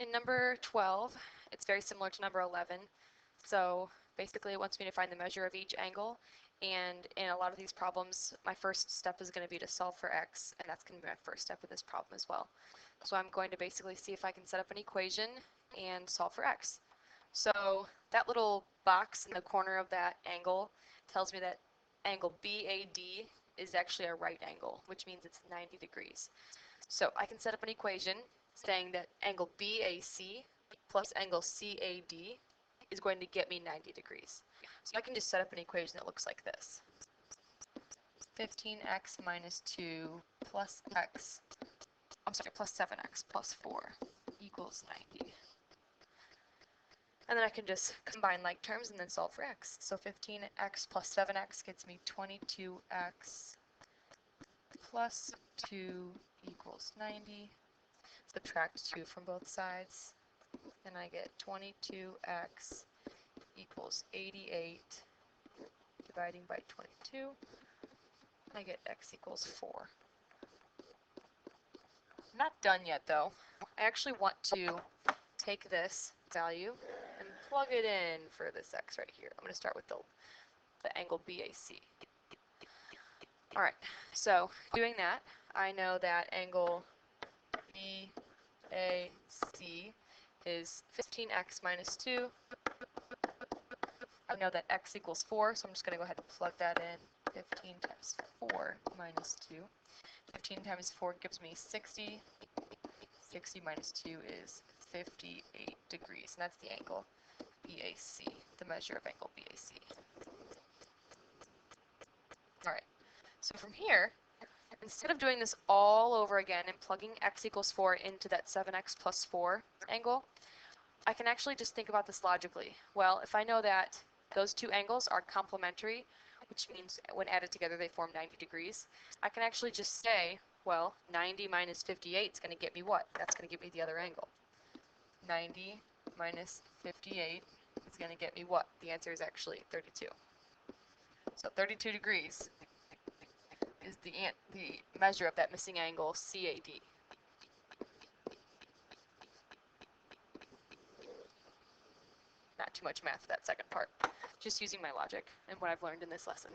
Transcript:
In number 12, it's very similar to number 11. So basically it wants me to find the measure of each angle. And in a lot of these problems, my first step is going to be to solve for x, and that's going to be my first step in this problem as well. So I'm going to basically see if I can set up an equation and solve for x. So that little box in the corner of that angle tells me that angle BAD is actually a right angle, which means it's 90 degrees. So I can set up an equation saying that angle BAC plus angle CAD is going to get me 90 degrees. So I can just set up an equation that looks like this. 15x minus 2 plus x, plus 7x plus 4 equals 90. And then I can just combine like terms and then solve for x. So 15x plus 7x gets me 22x plus 2 equals 90. Subtract 2 from both sides, and I get 22x equals 88 dividing by 22. I get x equals 4. I'm not done yet though. I actually want to take this value and plug it in for this x right here. I'm going to start with the angle BAC. Alright, so doing that, I know that angle BAC is 15x minus 2. I know that x equals 4, so I'm just going to go ahead and plug that in. 15 times 4 minus 2. 15 times 4 gives me 60. 60 minus 2 is 58 degrees, and that's the angle BAC, the measure of angle BAC. Alright, so from here, instead of doing this all over again and plugging x equals 4 into that 7x plus 4 angle, I can actually just think about this logically. Well, if I know that those two angles are complementary, which means when added together they form 90 degrees, I can actually just say, well, 90 minus 58 is going to get me what? That's going to give me the other angle. 90 minus 58 is going to get me what? The answer is actually 32. So 32 degrees is the measure of that missing angle CAD. Not too much math for that second part. Just using my logic and what I've learned in this lesson.